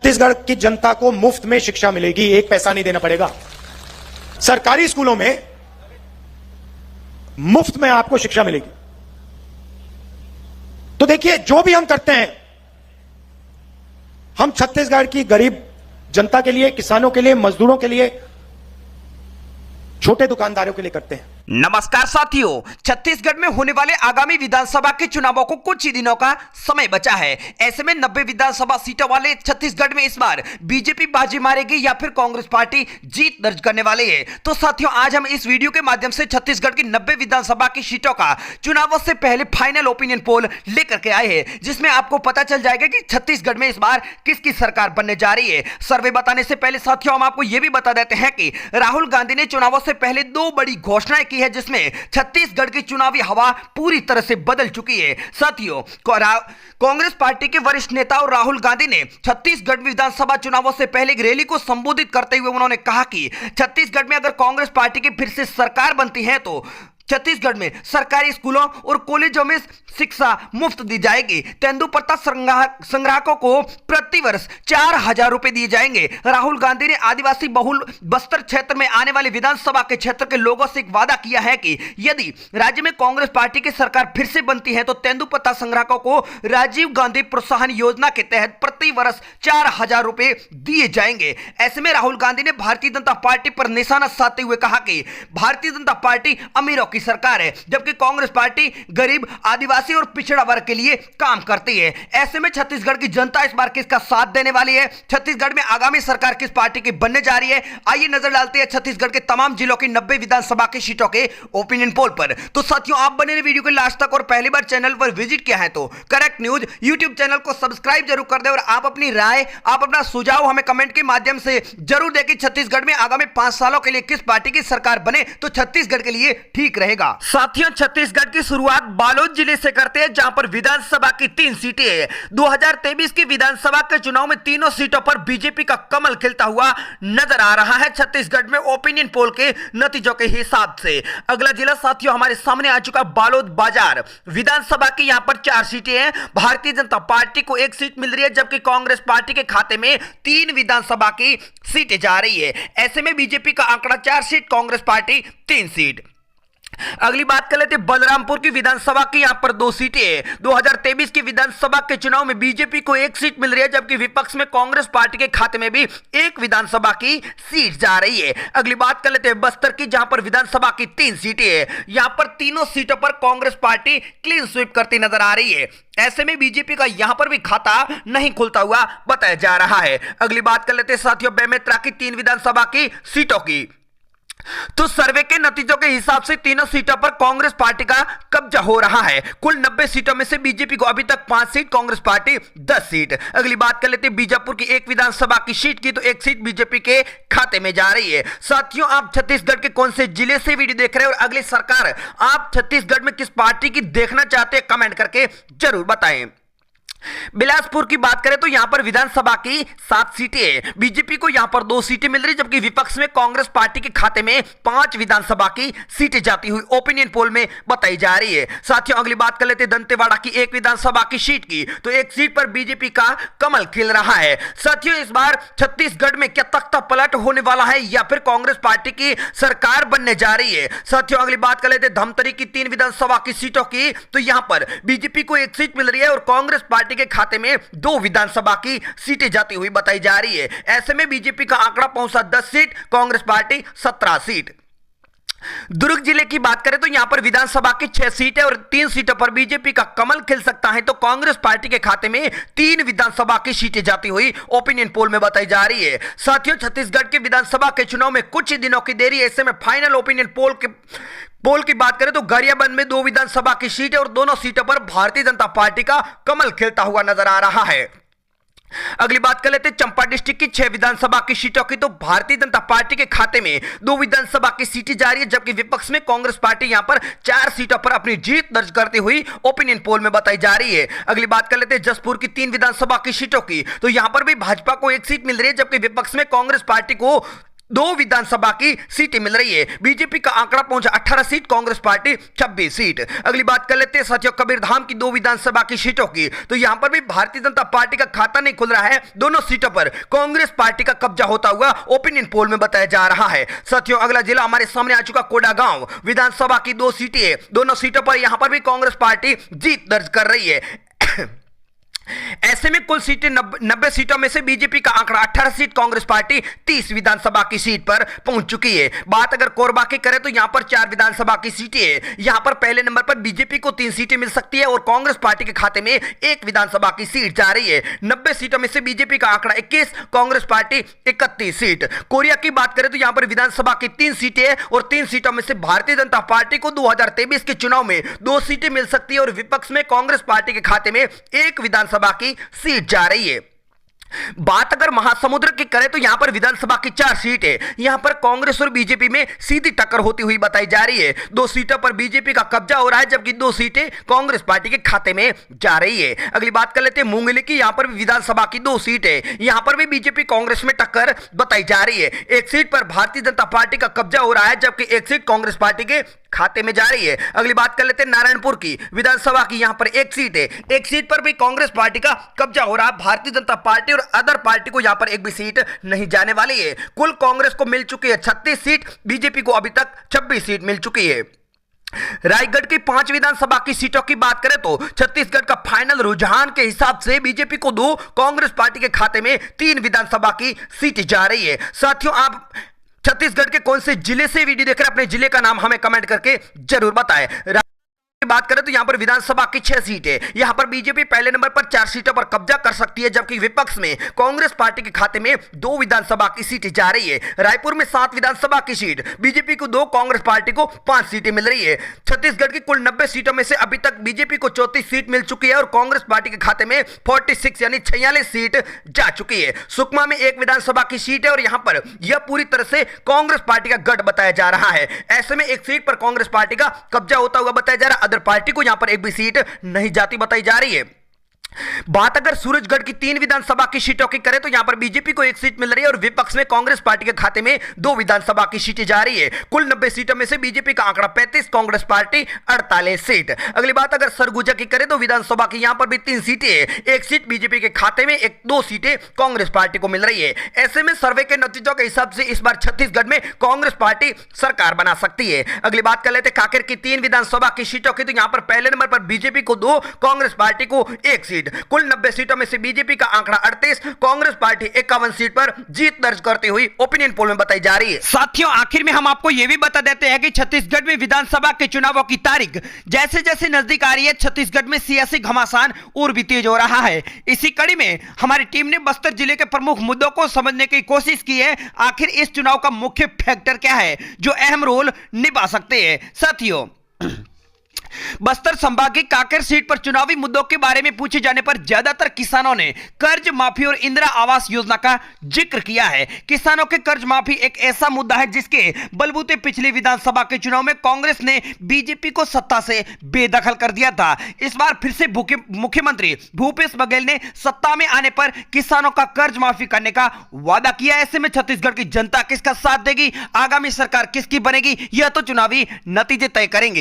छत्तीसगढ़ की जनता को मुफ्त में शिक्षा मिलेगी, एक पैसा नहीं देना पड़ेगा। सरकारी स्कूलों में मुफ्त में आपको शिक्षा मिलेगी। तो देखिए, जो भी हम करते हैं, हम छत्तीसगढ़ की गरीब जनता के लिए, किसानों के लिए, मजदूरों के लिए, छोटे दुकानदारों के लिए करते हैं। नमस्कार साथियों, छत्तीसगढ़ में होने वाले आगामी विधानसभा के चुनावों को कुछ ही दिनों का समय बचा है। ऐसे में 90 विधानसभा सीटों वाले छत्तीसगढ़ में इस बार बीजेपी बाजी मारेगी या फिर कांग्रेस पार्टी जीत दर्ज करने वाली है। तो साथियों, आज हम इस वीडियो के माध्यम से छत्तीसगढ़ की 90 विधानसभा की सीटों का चुनावों से पहले फाइनल ओपिनियन पोल लेकर के आए हैं, जिसमें आपको पता चल जाएगा कि छत्तीसगढ़ में इस बार किसकी सरकार बनने जा रही है। सर्वे बताने से पहले साथियों, हम आपको यह भी बता देते हैं कि राहुल गांधी ने चुनावों से पहले 2 बड़ी घोषणाएं की है, जिसमें छत्तीसगढ़ की चुनावी हवा पूरी तरह से बदल चुकी है। साथियों, कांग्रेस पार्टी के वरिष्ठ नेता और राहुल गांधी ने छत्तीसगढ़ विधानसभा चुनावों से पहले एक रैली को संबोधित करते हुए उन्होंने कहा कि छत्तीसगढ़ में अगर कांग्रेस पार्टी की फिर से सरकार बनती है तो छत्तीसगढ़ में सरकारी स्कूलों और कॉलेजों में शिक्षा मुफ्त दी जाएगी। तेंदुपत्ता संग्राहकों को प्रति वर्ष 4,000 रुपए दिए जाएंगे। राहुल गांधी ने आदिवासी बहुल बस्तर क्षेत्र में आने वाले विधानसभा के क्षेत्र के लोगों से एक वादा किया है कि यदि राज्य में कांग्रेस पार्टी की सरकार फिर से बनती है तो तेंदुपत्ता संग्राहकों को राजीव गांधी प्रोत्साहन योजना के तहत प्रति वर्ष 4,000 रुपए दिए जाएंगे। ऐसे में राहुल गांधी ने भारतीय जनता पार्टी पर निशाना साधते हुए कहा कि भारतीय जनता पार्टी अमीरों की सरकार है, जबकि कांग्रेस पार्टी गरीब, आदिवासी और पिछड़ा वर्ग के लिए काम करती है। ऐसे में छत्तीसगढ़ की जनता इस बार किसका साथ देने वाली है? छत्तीसगढ़ में आगामी सरकार किस पार्टी की बनने जा रही है? आइए नजर डालते हैं छत्तीसगढ़ के तमाम जिलों की 90 विधानसभा की सीटों के ओपिनियन पोल पर। तो साथियों, आप बने रहे वीडियो के लास्ट तक और पहली बार चैनल पर विजिट किया है तो करेक्ट न्यूज यूट्यूब चैनल को सब्सक्राइब जरूर कर दे और आप अपनी राय, आप अपना सुझाव हमें कमेंट के माध्यम से जरूर दें कि छत्तीसगढ़ में आगामी 5 सालों के लिए किस पार्टी की सरकार बने तो छत्तीसगढ़ के लिए ठीक रहेगा। साथियों, छत्तीसगढ़ की शुरुआत बालोद जिले से करते हैं, जहां पर विधानसभा की 3 सीटें हैं। 2023 की विधानसभा के चुनाव में तीनों सीटों पर बीजेपी का कमल खिलता हुआ नजर आ रहा है छत्तीसगढ़ में ओपिनियन पोल के नतीजों के हिसाब से। अगला जिला साथियों हमारे सामने आ चुका बालोद बाजार विधानसभा की, यहां पर 4 सीटें हैं। भारतीय जनता पार्टी को 1 सीट मिल रही है, जबकि कांग्रेस पार्टी के खाते में 3 विधानसभा की सीटें जा रही है। ऐसे में बीजेपी का आंकड़ा 4 सीट, कांग्रेस पार्टी 3 सीट। अगली बात कर लेते हैं बलरामपुर की विधानसभा की, यहां पर 2 सीटें हैं। 2023 की विधानसभा के चुनाव में बीजेपी को 1 सीट मिल रही है, जबकि विपक्ष में कांग्रेस पार्टी के खाते में भी 1 विधानसभा की सीट जा रही है। अगली बात कर लेते हैं बस्तर की, जहां पर विधानसभा की 3 सीटें हैं। यहां पर तीनों सीटों पर कांग्रेस पार्टी क्लीन स्वीप करती नजर आ रही है। ऐसे में बीजेपी का यहां पर भी खाता नहीं खुलता हुआ बताया जा रहा है। अगली बात कर लेते हैं साथियों बेमेतरा की 3 विधानसभा की सीटों की। तो सर्वे के नतीजों के हिसाब से तीनों सीटों पर कांग्रेस पार्टी का कब्जा हो रहा है। कुल 90 सीटों में से बीजेपी को अभी तक 5 सीट, कांग्रेस पार्टी 10 सीट। अगली बात कर लेते हैं बीजापुर की 1 विधानसभा की सीट की, तो 1 सीट बीजेपी के खाते में जा रही है। साथियों, आप छत्तीसगढ़ के कौन से जिले से वीडियो देख रहे हैं और अगली सरकार आप छत्तीसगढ़ में किस पार्टी की देखना चाहते हैं, कमेंट करके जरूर बताएं। बिलासपुर की बात करें तो यहां पर विधानसभा की 7 सीटें हैं। बीजेपी को यहां पर 2 सीटें मिल रही, जबकि विपक्ष में कांग्रेस पार्टी के खाते में 5 विधानसभा की सीटें जाती हुई ओपिनियन पोल में बताई जा रही है। साथियों, अगली बात कर लेते हैं दंतेवाड़ा की 1 विधानसभा की सीट की, तो 1 सीट पर बीजेपी का कमल खिल रहा है। साथियों, इस बार छत्तीसगढ़ में क्या तख्ता पलट होने वाला है या फिर कांग्रेस पार्टी की सरकार बनने जा रही है? साथियों, अगली बात कर लेते हैं धमतरी की 3 विधानसभा की सीटों की, तो यहां पर बीजेपी को 1 सीट मिल रही है और कांग्रेस पार्टी के खाते में 2 विधानसभा की सीटें जाती हुई बताई जा रही है। ऐसे में बीजेपी का आंकड़ा पहुंचा 10 सीट, कांग्रेस पार्टी 17 सीट। दुर्ग जिले की बात करें तो यहां पर विधानसभा की 6 सीटें और 3 सीटों पर बीजेपी का कमल खिल सकता है, तो कांग्रेस पार्टी के खाते में 3 विधानसभा की सीटें जाती हुई ओपिनियन पोल में बताई जा रही है। साथियों, छत्तीसगढ़ के विधानसभा के चुनाव में कुछ ही दिनों की देरी है। ऐसे में फाइनल ओपिनियन पोल की बात करें तो गरियाबंद में 2 विधानसभा की सीटें और दोनों सीटों पर भारतीय जनता पार्टी का कमल खिलता हुआ नजर आ रहा है। अगली बात कर लेते हैं चंपा डिस्ट्रिक्ट की 6 विधानसभा की सीटों की, तो भारतीय जनता पार्टी के खाते में 2 विधानसभा की सीटें जा रही है, जबकि विपक्ष में कांग्रेस पार्टी यहां पर 4 सीटों पर अपनी जीत दर्ज करती हुई ओपिनियन पोल में बताई जा रही है। अगली बात कर लेते हैं जसपुर की 3 विधानसभा की सीटों की, तो यहां पर भी भाजपा को 1 सीट मिल रही है, जबकि विपक्ष में कांग्रेस पार्टी को 2 विधानसभा की सीटें मिल रही है। बीजेपी का आंकड़ा पहुंचा 18 सीट, कांग्रेस पार्टी 26 सीट। अगली बात कर लेते हैं साथियों कबीरधाम की 2 विधानसभा की सीटों की। तो यहां पर भी भारतीय जनता पार्टी का खाता नहीं खुल रहा है। दोनों सीटों पर कांग्रेस पार्टी का कब्जा होता हुआ ओपिनियन पोल में बताया जा रहा है। साथियों अगला जिला हमारे सामने आ चुका कोडागांव विधानसभा की 2 सीटें है। दोनों सीटों पर यहां पर भी कांग्रेस पार्टी जीत दर्ज कर रही है। ऐसे में कुल सीटें 90 सीटों में से बीजेपी का आंकड़ा 18 सीट, कांग्रेस पार्टी 30 विधानसभा की सीट पर पहुंच चुकी है। बात अगर कोरबा की करें तो यहां पर 4 विधानसभा की सीटें हैं। यहां पर पहले नंबर पर बीजेपी को 3 सीटें मिल सकती है और कांग्रेस पार्टी के खाते में 1 विधानसभा की सीट जा रही है। 90 सीटों में से बीजेपी का आंकड़ा 21, कांग्रेस पार्टी 31 सीट। कोरिया की बात करें तो यहां पर विधानसभा की 3 सीटें हैं और 3 सीटों में से भारतीय जनता पार्टी को 2023 के चुनाव में 2 सीटें मिल सकती है और विपक्ष में कांग्रेस पार्टी के खाते में 1 विधानसभा की सीट जा रही है। बात अगर महासमुंद की करें तो यहां पर विधानसभा की 4 सीट है। यहां पर कांग्रेस और बीजेपी में सीधी टक्कर होती हुई बताई जा रही है। 2 सीटों पर बीजेपी का कब्जा हो रहा है जबकि 2 सीटें कांग्रेस पार्टी के खाते में जा रही है। अगली बात कर लेते हैं मुंगेली की। यहां पर भी विधानसभा की 2 सीट है। यहां पर भी बीजेपी कांग्रेस में टक्कर बताई जा रही है। 1 सीट पर भारतीय जनता पार्टी का कब्जा हो रहा है जबकि 1 सीट कांग्रेस पार्टी के खाते में जा रही है। अगली बात कर लेते हैं नारायणपुर की विधानसभा की। यहां पर 1 सीट है। 1 सीट पर भी कांग्रेस पार्टी का कब्जा हो रहा है। भारतीय जनता पार्टी और अदर पार्टी को यहां पर एक भी सीट नहीं जाने वाली है। कुल कांग्रेस को मिल चुकी है 36 सीट, बीजेपी को अभी तक 26 सीट मिल चुकी है। रायगढ़ की 5 विधानसभा की सीटों की बात करें तो छत्तीसगढ़ का फाइनल रुझान के हिसाब से बीजेपी को 2, कांग्रेस पार्टी के खाते में 3 विधानसभा की सीटें जा रही है। साथियों आप छत्तीसगढ़ के कौन से जिले से वीडियो देख रहे हैं, अपने जिले का नाम हमें कमेंट करके जरूर बताएं। बात करें तो यहां पर विधानसभा की 6 सीटें। यहां पर बीजेपी पहले नंबर पर 4 सीटों पर कब्जा कर सकती है जबकि विपक्ष में कांग्रेस पार्टी के खाते में 2 विधानसभा की सीटें जा रही है। रायपुर में 7 विधानसभा की सीट, बीजेपी को 2, कांग्रेस पार्टी को 5 सीटें मिल रही है। छत्तीसगढ़ की कुल 90 सीटों में से अभी तक बीजेपी को 34 सीट मिल चुकी है और कांग्रेस पार्टी के खाते में 46 यानी 46 सीट जा चुकी है। सुकमा में 1 विधानसभा की सीट है और यहां पर यह पूरी तरह से कांग्रेस पार्टी का गढ़ बताया जा रहा है। ऐसे में 1 सीट पर कांग्रेस पार्टी का कब्जा होता हुआ बताया जा रहा है। अदर पार्टी को यहां पर एक भी सीट नहीं जाती बताई जा रही है। बात अगर सूरजगढ़ की 3 विधानसभा की सीटों की करें तो यहां पर बीजेपी को 1 सीट मिल रही है और विपक्ष में कांग्रेस पार्टी के खाते में 2 विधानसभा की सीटें जा रही है। कुल 90 सीटों में से बीजेपी का आंकड़ा 35, कांग्रेस पार्टी 48 सीट। अगली बात अगर सरगुजा की करें तो विधानसभा की यहां पर भी 3 सीटें हैं। 1 सीट बीजेपी के खाते में, 2 सीटें कांग्रेस पार्टी को मिल रही है। ऐसे में सर्वे के नतीजों के हिसाब से इस बार छत्तीसगढ़ में कांग्रेस पार्टी सरकार बना सकती है। अगली बात कर लेते कांकेर की 3 विधानसभा की सीटों की। तो यहां पर पहले नंबर पर बीजेपी को 2, कांग्रेस पार्टी को 1 सीट। कुल 90 सीटों में से बीजेपी का आंकड़ा 38, कांग्रेस पार्टी 51 सीट पर जीत दर्ज करती हुई ओपिनियन पोल में बताई जा रही है। साथियों आखिर में हम आपको यह भी बता देते हैं कि छत्तीसगढ़ में विधानसभा के चुनावों की तारीख जैसे जैसे नजदीक आ रही है, छत्तीसगढ़ में सियासी घमासान और भी तेज हो रहा है। इसी कड़ी में हमारी टीम ने बस्तर जिले के प्रमुख मुद्दों को समझने की कोशिश की है। आखिर इस चुनाव का मुख्य फैक्टर क्या है जो अहम रोल निभा सकते हैं। साथियों बस्तर संभाग की कांकेर सीट पर चुनावी मुद्दों के बारे में पूछे जाने पर ज्यादातर किसानों ने कर्ज माफी और इंदिरा आवास योजना का जिक्र किया है। किसानों के कर्ज माफी एक ऐसा मुद्दा है जिसके बलबूते पिछली विधानसभा के चुनाव में कांग्रेस ने बीजेपी को सत्ता से बेदखल कर दिया था। इस बार फिर से मुख्यमंत्री भूपेश बघेल ने सत्ता में आने पर किसानों का कर्ज माफी करने का वादा किया। ऐसे में छत्तीसगढ़ की जनता किसका साथ देगी, आगामी सरकार किसकी बनेगी, यह तो चुनावी नतीजे तय करेंगे।